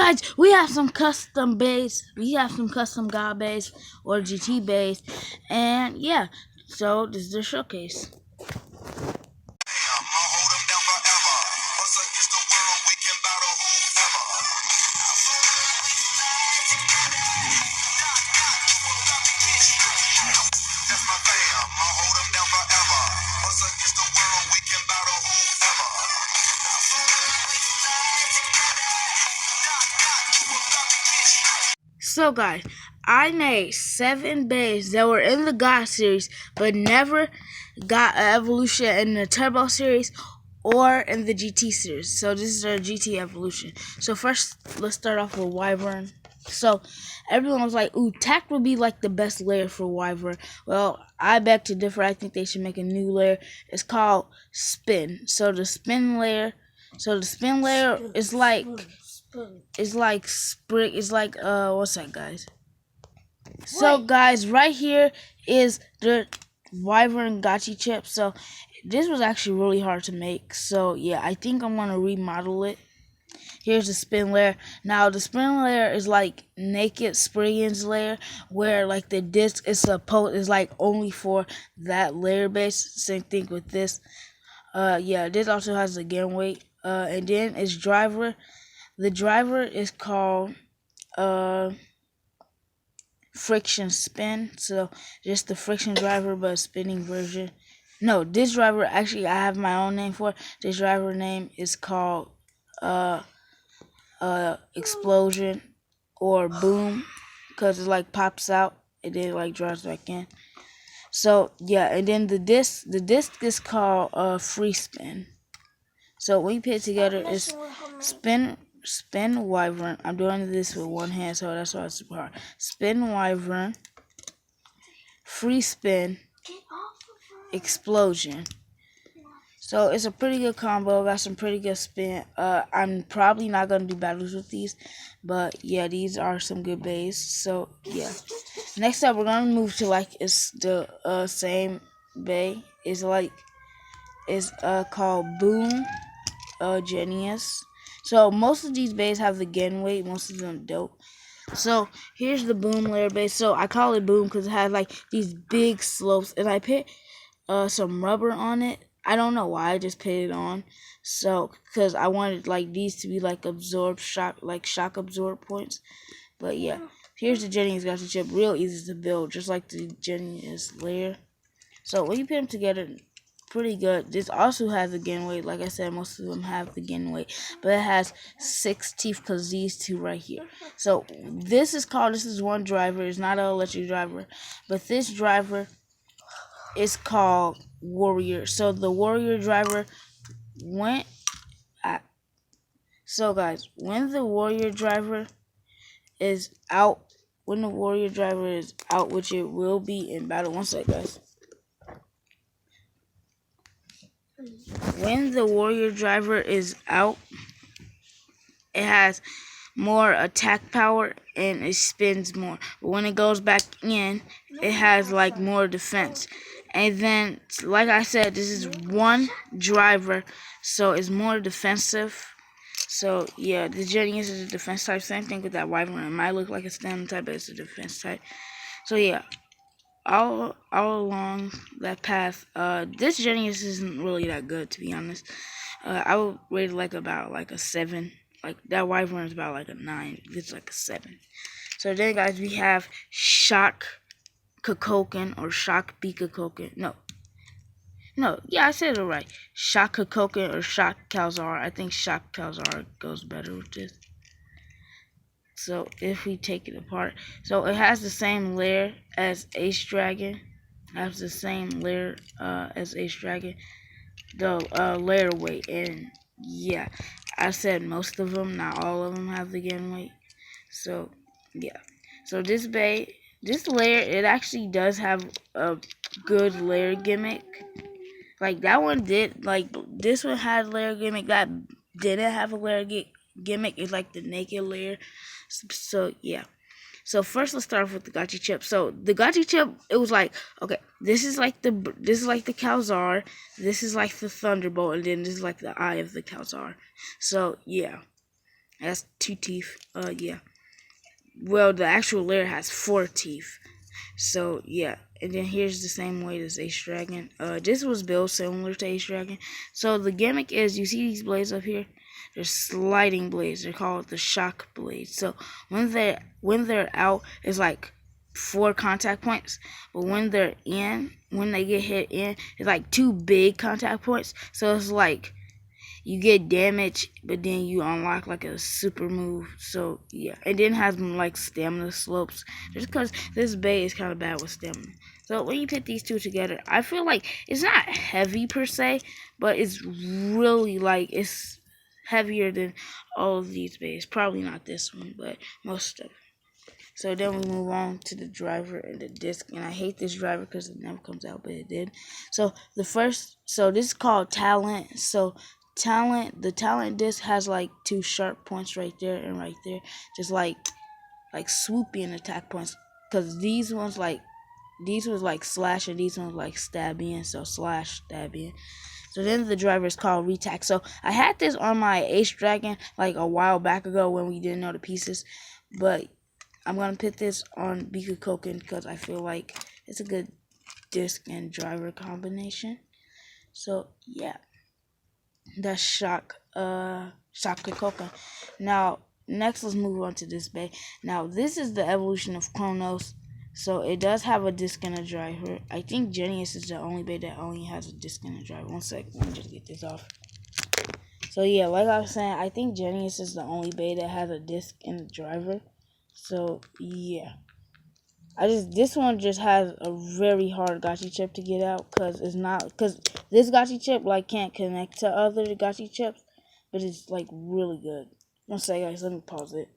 guys, we have some custom base. We have some custom God base or GT base, and yeah. So this is the showcase. So guys, I made 7 bays that were in the God series, but never got an evolution in the Turbo series or in the GT series. So this is our GT evolution. So first, let's start off with Wyvern. So everyone was like, ooh, Tact would be like the best layer for Wyvern. Well, I beg to differ. I think they should make a new layer. It's called Spin. So the spin layer is like spring. It's like what's that, guys? So guys, right here is the Wyvern Gachi chip. So this was actually really hard to make. So yeah, I think I'm gonna remodel it. Here's the spin layer. Now the spin layer is like Naked Spriggan's layer, where like the disc is like only for that layer base. Same thing with this. Yeah, this also has the gain weight. And then its driver. The driver is called Friction Spin. So just the friction driver, but a spinning version. No, this driver actually I have my own name for it. This driver name is called Explosion or Boom, because it like pops out and then it like drops back in. So yeah, and then the disc is called Free Spin. So when you put it together, it's spin Wyvern. I'm doing this with one hand, so that's why it's super hard. Spin Wyvern, Free Spin, Explosion. So it's a pretty good combo. Got some pretty good spin. I'm probably not gonna do battles with these, but yeah, these are some good bays. So yeah. Next up, we're gonna move to like it's the same bay. It's called Boom Genius. So most of these bays have the gain weight. Most of them don't. So here's the Boom layer base. So I call it Boom because it has like these big slopes, and I put some rubber on it. I don't know why, I just put it on. So because I wanted like these to be like shock absorb points. But yeah, here's the Genius Gacha chip. Real easy to build, just like the Genius layer. So when you put them together, pretty good. This also has a gain weight. Like I said, most of them have the gain weight, but it has 6 teeth because these two right here. So this is one driver. It's not an electric driver, but this driver is called Warrior. So the Warrior driver went at. So guys, when the Warrior driver is out, which it will be in battle. One sec, guys. When the Warrior driver is out, it has more attack power and it spins more. But when it goes back in, it has like more defense. And then, like I said, this is one driver, so it's more defensive. So yeah, the Genius is a defense type. Same thing with that Wyvern. It might look like a stem type, but it's a defense type. So yeah, all along that path, this Genius isn't really that good, to be honest. I would rate it like about like a 7. Like that Wyvern is about like a 9. It's like a 7. So then, guys, we have Shock Kokoken or Shock Bikoken. No, yeah, I said it right. Shock Kokoken or Shock Calzar. I think Shock Calzar goes better with this. So if we take it apart, so it has the same layer as Ace Dragon. Has the same layer as Ace Dragon. The layer weight, and yeah, I said most of them, not all of them have the gain weight. So yeah, so this layer, it actually does have a good layer gimmick. Like that one did, like this one had a layer gimmick. That didn't have a layer gimmick. It's like the naked layer. So yeah. So first, let's start off with the Gachi chip. So the Gachi chip, it was like, okay, this is like the Calzar, this is like the Thunderbolt, and then this is like the eye of the Calzar. So yeah. That's 2 teeth. Yeah. Well, the actual layer has 4 teeth. So yeah, and then here's the same weight as Ace Dragon. This was built similar to Ace Dragon. So the gimmick is, you see these blades up here? They're sliding blades. They're called the shock blades. So when they're out, it's like 4 contact points. But when they get hit in, it's like 2 big contact points. So it's like you get damage, but then you unlock like a super move. So yeah, it then has like stamina slopes, just because this bay is kind of bad with stamina. So when you put these two together, I feel like it's not heavy per se, but it's really like it's heavier than all of these bays. Probably not this one, but most of them. So then we move on to the driver and the disc, and I hate this driver because it never comes out, but it did. So so this is called talent. So the talent disc has like 2 sharp points right there and right there, just like swoopy and attack points. Because these ones like slash, and these ones like stab in. So slash, stab in. So then the driver is called Retack. So I had this on my Ace Dragon like a while back ago when we didn't know the pieces, but I'm gonna put this on Bikukoken because I feel like it's a good disc and driver combination. So yeah, that's Shakakoken. Now next, let's move on to this bay. Now this is the evolution of Chronos. So it does have a disc and a driver. I think Genius is the only bay that only has a disc and a driver. One sec, let me just get this off. So yeah, like I was saying, I think Genius is the only bay that has a disc and a driver. So yeah, this one just has a very hard gachi chip to get out because this gachi chip like can't connect to other gachi chips, but it's like really good. One second, guys, let me pause it.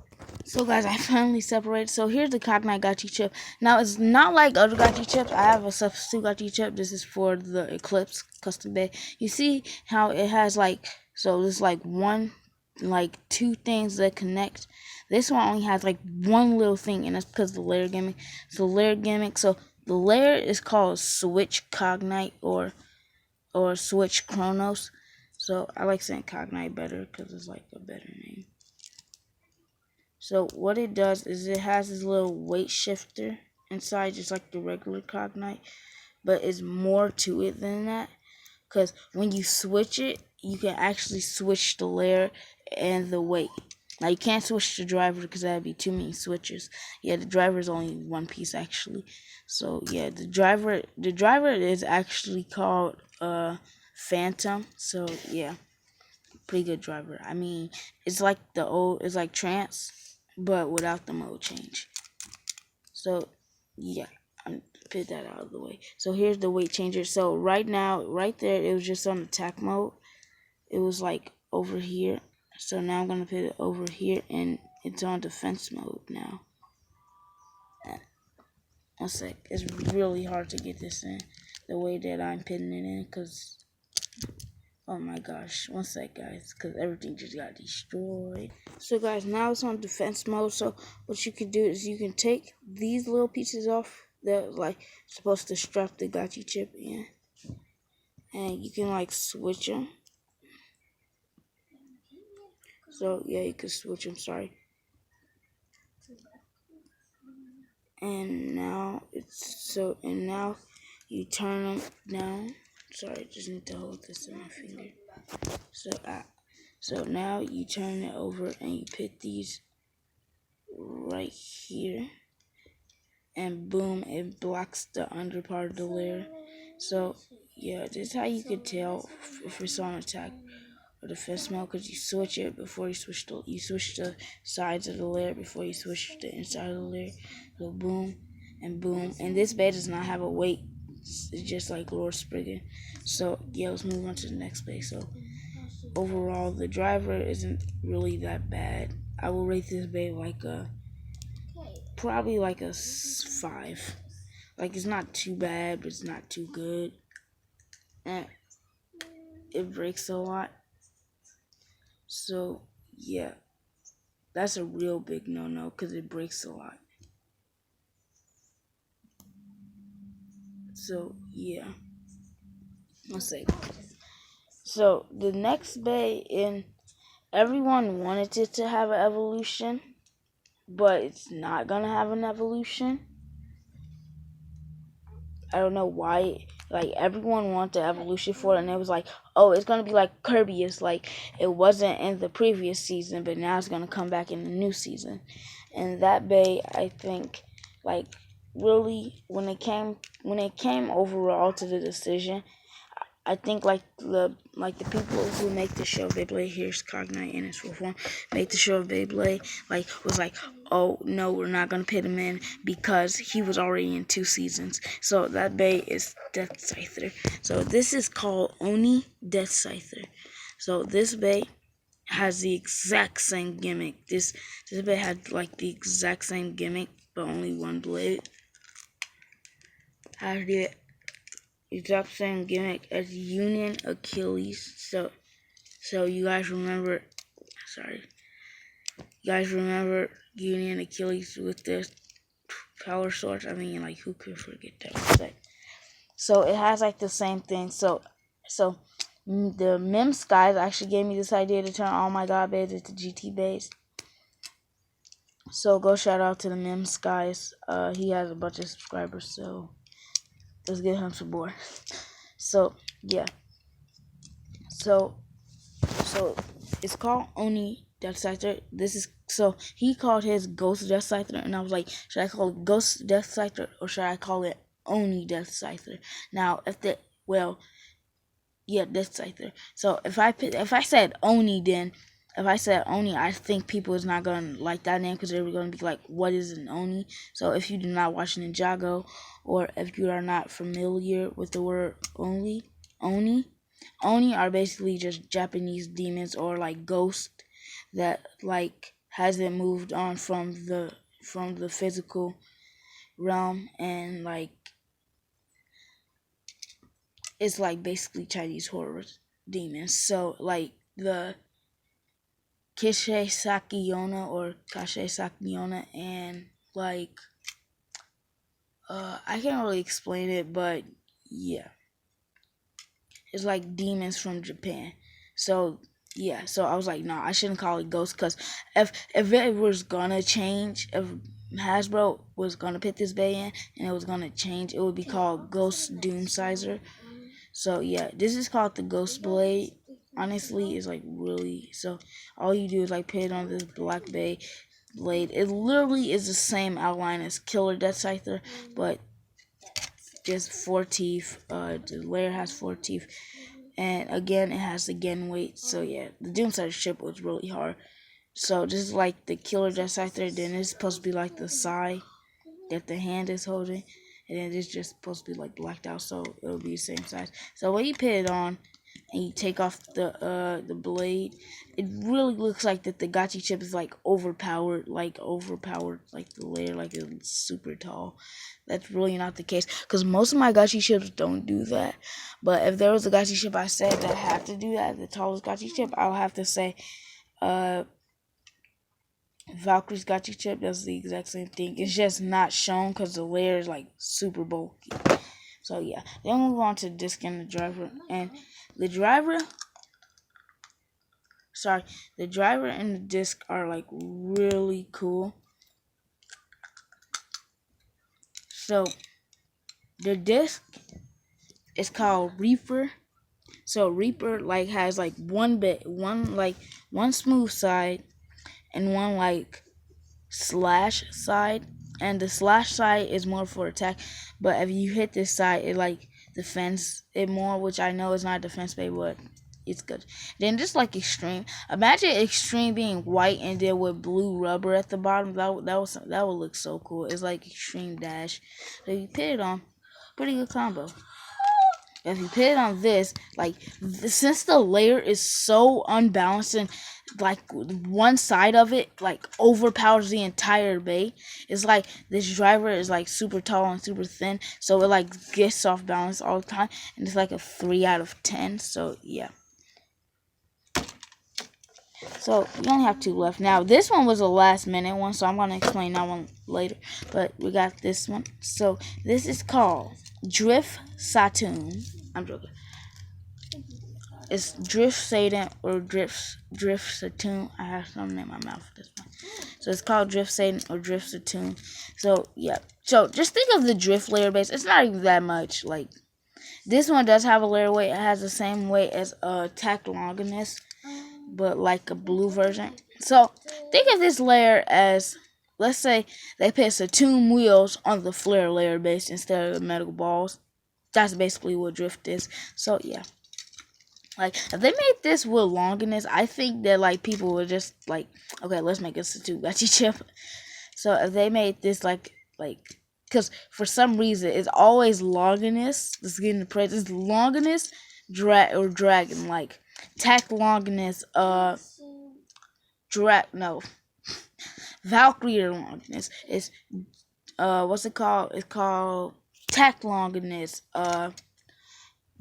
So guys, I finally separated. So here's the Cognite gachi chip. Now it's not like other gachi chips. I have a substitute gachi chip. This is for the Eclipse custom bay. You see how it has there's like 2 things that connect. This one only has like 1 little thing, and that's because of the layer gimmick. So the layer is called Switch Cognite or Switch Chronos. So I like saying Cognite better because it's like a better name. So what it does is it has this little weight shifter inside, just like the regular Cognite, but it's more to it than that. Because when you switch it, you can actually switch the layer and the weight. Now you can't switch the driver because that'd be too many switches. Yeah, the driver is only 1 piece actually. So yeah, the driver is actually called Phantom. So yeah, pretty good driver. I mean, it's like Trance, but without the mode change. So yeah, I'm put that out of the way. So here's the weight changer. So right there, it was just on attack mode. It was like over here. So now I'm gonna put it over here, and it's on defense mode now. One sec. It's really hard to get this in the way that I'm putting it in, cause oh my gosh. One sec, guys, cause everything just got destroyed. So guys, now it's on defense mode. So what you can do is you can take these little pieces off that like supposed to strap the gachi chip in, and you can like switch them. So yeah, you can switch them. Sorry. And now you turn them down. Sorry, just need to hold this in my finger. So now you turn it over and you put these right here, and boom, it blocks the under part of the layer. So yeah, this is how you could tell if it's on attack or defense mode, because you switch it before you switch the sides of the layer before you switch the inside of the layer. So boom and boom, and this bay does not have a weight. It's just like Lord Spriggan. So yeah, let's move on to the next bay. So overall, the driver isn't really that bad. I will rate this bay like probably like a 5. Like, it's not too bad, but it's not too good. And it breaks a lot. So yeah, that's a real big no-no because it breaks a lot. So yeah, let's say. So the next bay in everyone wanted it to have an evolution, but it's not gonna have an evolution. I don't know why. Like everyone wanted the evolution for it, and it was like, oh, it's gonna be like Kirby. It's like it wasn't in the previous season, but now it's gonna come back in the new season. And that bay, I think, like really, when it came overall to the decision, I think like the people who make the show Beyblade, here's Cognite in its full form, make the show of Beyblade, like was like, oh no, we're not gonna pit him in because he was already in 2 seasons. So that bay is Death Scyther. So this is called Oni Death Scyther. So this bay has the exact same gimmick. This bay had like the exact same gimmick, but only one blade. Has the exact same gimmick as Union Achilles. So you guys remember, you guys remember Union Achilles with the power source? I mean, like, who could forget that? So it has like the same thing. So the Mims guys actually gave me this idea to turn all my god bays into GT bays. So go shout out to the Mims guys. He has a bunch of subscribers, so let's give him some more. So yeah. So it's called Oni Death Scyther. So he called his Ghost Death Scyther, and I was like, should I call it Ghost Death Scyther or should I call it Oni Death Scyther? Now Death Scyther. So if I said Oni, then if I said Oni, I think people is not gonna like that name because they're gonna be like, what is an Oni? So if you do not watch Ninjago, or if you are not familiar with the word Oni are basically just Japanese demons or like ghosts that like hasn't moved on from the physical realm, and like it's like basically Chinese horror demons. So like the Kishe Sakiyona or Kashe Sakiyona, and like I can't really explain it, but yeah, it's like demons from Japan. So yeah, so I was like, no, I shouldn't call it Ghost, because if it was gonna change, if Hasbro was gonna put this bay in and it was gonna change, it would be called Ghost Doomsizer. So yeah, this is called the Ghost Blade. Honestly, it's like really, so all you do is like put it on this black bay blade. It literally is the same outline as Killer Death Scyther, but just 4 teeth. The layer has 4 teeth, and again it has the Gen weight. So yeah, the Doomsider ship was really hard. So this is like the Killer Death Scyther. Then it's supposed to be like the Sai that the hand is holding, and then it's just supposed to be like blacked out, so it'll be the same size. So when you put it on and you take off the blade, it really looks like that the Gachi chip is like overpowered, like the layer like it's super tall. That's really not the case, because most of my Gachi chips don't do that. But if there was a Gachi chip I said that had to do that, the tallest Gachi chip, I'll have to say Valkyrie's Gachi chip does the exact same thing. It's just not shown because the layer is like super bulky. So yeah, then we'll move on to the disc and the driver. And the driver and the disc are like really cool. So the disc is called Reaper. So Reaper like has like one smooth side and one like slash side, and the slash side is more for attack, but if you hit this side it like defends it more, which I know is not a defense bay, but it's good. Then just like Extreme, imagine Extreme being white and then with blue rubber at the bottom. That would look so cool. It's like Extreme Dash. So you put it on, pretty good combo. If you put it on this, like, since the layer is so unbalanced and like one side of it like overpowers the entire bay, it's like this driver is like super tall and super thin, so it like gets off balance all the time, and it's like a 3 out of 10. So yeah. So we only have 2 left. Now this one was a last minute one, so I'm gonna explain that one later. But we got this one. So this is called Drift Satoon. I'm joking. It's Drift Satan or Drift Satoon. I have something in my mouth at this point. So it's called Drift Satan or Drift Satoon. So yeah. So just think of the drift layer base. It's not even that much. Like this one does have a layer weight. It has the same weight as Tact Longinus, but like a blue version. So think of this layer as, let's say they put Satoon wheels on the flare layer base instead of the metal balls. That's basically what drift is. So yeah. Like, if they made this with Longinus, I think that, like, people would just, like, okay, let's make a Satoon Gachi chip. So, if they made this, because for some reason, it's always Longinus that's getting the praise. It's Longinus, Dragon, like, Tact Longinus, Valkyrie Longinus. It's, what's it called? It's called Tact Longinus,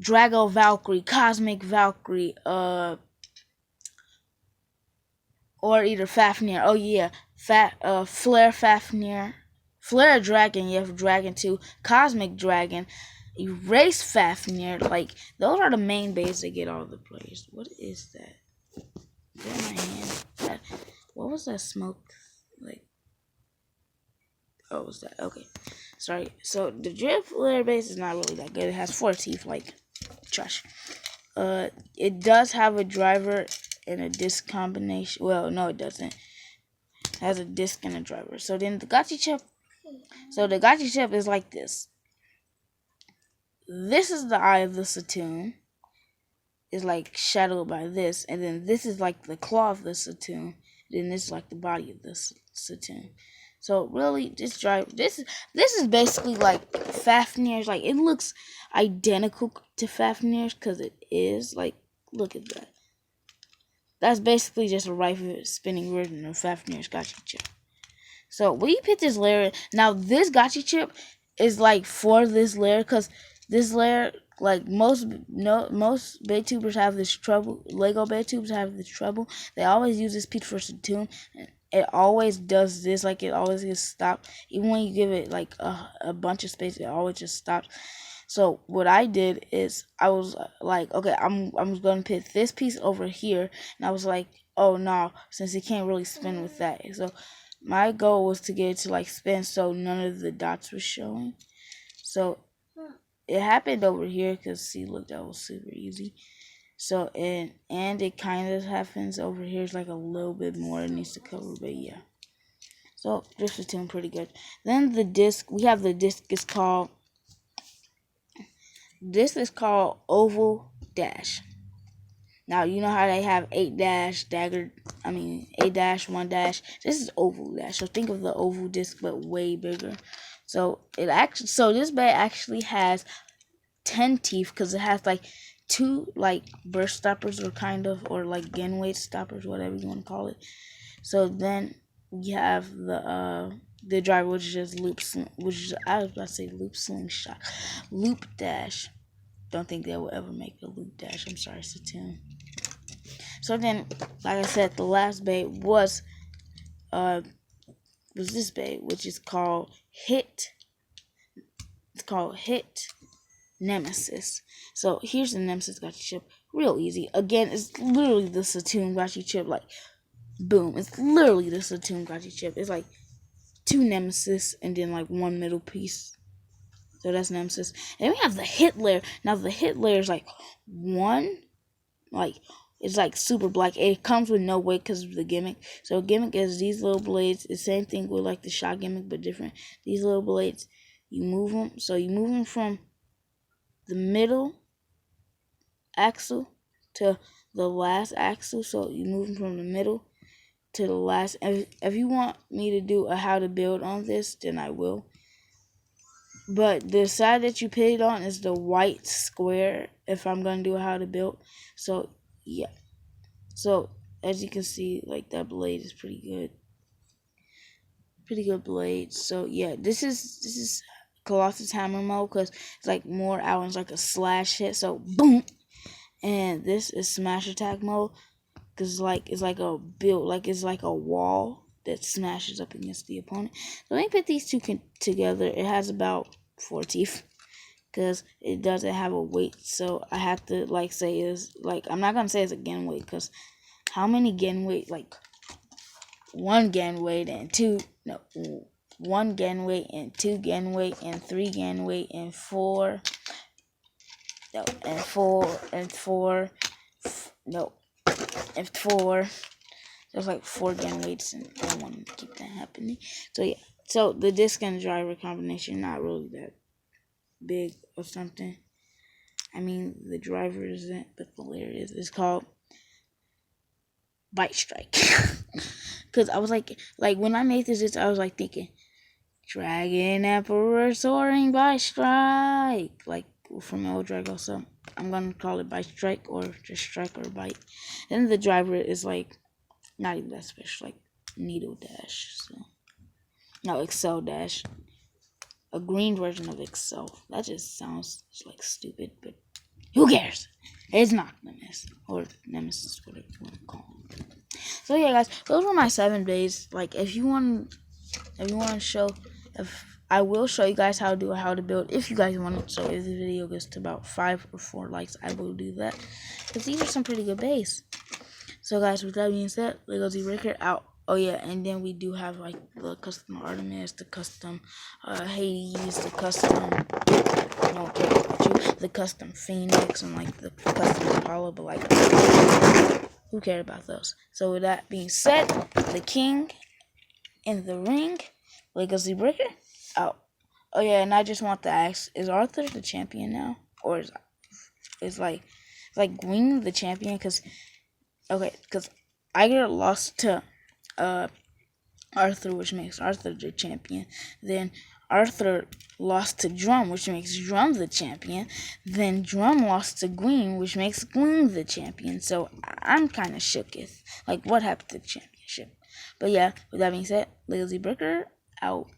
Drago Valkyrie, Cosmic Valkyrie, or either Fafnir. Oh yeah, Flare Fafnir, Flare Dragon. You have Dragon 2, Cosmic Dragon, Erase Fafnir. Like those are the main bases that get all the players. What is that? Get my hand. What was that smoke? Like, oh, was that okay? Sorry. So the drift layer base is not really that good. It has 4 teeth, like trash. It does have a driver and a disc combination. Well, no, it doesn't. It has a disc and a driver. So then the Gachi chip. So the Gachi chip is like this. This is the eye of the Satoon. Is like shadowed by this, and then this is like the claw of the Satoon. Then this is like the body of the Satoon. So really, this is basically like Fafnir's. Like it looks identical to Fafnir's because it is. Like, look at that. That's basically just a right spinning version of Fafnir's Gachi chip. So when you put this layer, now this Gachi chip is like for this layer because this layer, like most BayTubers have this trouble. Lego BayTubers have this trouble. They always use this piece for Satoon. It always does this, like it always gets stopped. Even when you give it like a bunch of space, it always just stops. So what I did is I was like, okay, I'm gonna put this piece over here, and I was like, oh no, since it can't really spin with that. So my goal was to get it to like spin so none of the dots were showing. So it happened over here because see, look, that was super easy. So and it kind of happens over here. It's like a little bit more it needs to cover, but yeah. So Drift Satoon pretty good. Then the disc, we have the disc is called. This is called Oval Dash. Now you know how they have 8 dash dagger. 8 dash 1 dash. This is Oval Dash. So think of the oval disc, but way bigger. So this bag actually has 10 teeth because it has like 2 like burst stoppers or like gain weight stoppers, whatever you want to call it. So then we have the driver, which is just I was about to say loop slingshot, loop dash. Don't think they will ever make a loop dash. I'm sorry, Satoon. So then, like I said, the last bait was this bait, which is called Hit. It's called Hit Nemesis. So here's the Nemesis Gachi chip. Real easy. Again, it's literally the Satoon Gachi chip. Like, boom. It's literally the Satoon Gachi chip. It's like 2 Nemesis and then like 1 middle piece. So that's Nemesis. And we have the hit layer. Now the hit layer is like 1. Like, it's like super black. It comes with no weight because of the gimmick. So gimmick is these little blades. The same thing with like the shot gimmick, but different. These little blades, you move them. So you move them from the middle axle to the last axle. So you move them from the middle to the last. If you want me to do a how to build on this, then I will. But the side that you put it on is the white square if I'm going to do a how to build. So, yeah. So, as you can see, like, that blade is pretty good. Pretty good blade. So, yeah, this is Colossus Hammer mode because it's, like, more out and it's like a slash hit. So, boom! And this is Smash Attack mode because, it's like a build, like, it's like a wall that smashes up against the opponent. So let me put these two together. It has about 4 teeth. because it doesn't have a weight. So I have to like say is like I'm not gonna say it's a gen weight because how many gen weight like one gen weight and two no one gen weight and two gen weight and three gen weight and four no and four no and four. There's like four gen weights and I don't want to keep that happening. So yeah. So the disc and driver combination not really that big or something. I mean the driver isn't, but the layer is. It's called Bite Strike. Cause I was like when I made this, I was like thinking, Dragon Emperor Soaring Bite Strike, like from El Drago. So I'm gonna call it Bite Strike or just Strike or Bite. And the driver is like not even that special, like Needle Dash. So no, Excel Dash, a green version of Excel. That just sounds like stupid, but who cares? It's not Nemesis or Nemesis, whatever you want to call it. So yeah, guys, those were my 7 days. Like, if you want to show, if I will show you guys how to build if you guys want it. So if the video gets to about 5 or 4 likes, I will do that because these are some pretty good bases. So guys, with that being said, Lego Z-Breaker out. Oh yeah, and then we do have like the custom Artemis, the custom Hades, the custom the custom Phoenix, and like the custom Apollo, but like who cared about those? So with that being said, the king in the ring, Lego Z-Breaker out. Oh yeah, and I just want to ask, is Arthur the champion now? Or is like Gwyn the champion? Because Iger lost to Arthur, which makes Arthur the champion. Then Arthur lost to Drum, which makes Drum the champion. Then Drum lost to Gwyn, which makes Gwyn the champion. So I'm kind of shooketh. Like, what happened to the championship? But yeah, with that being said, Lego Z-Breaker out.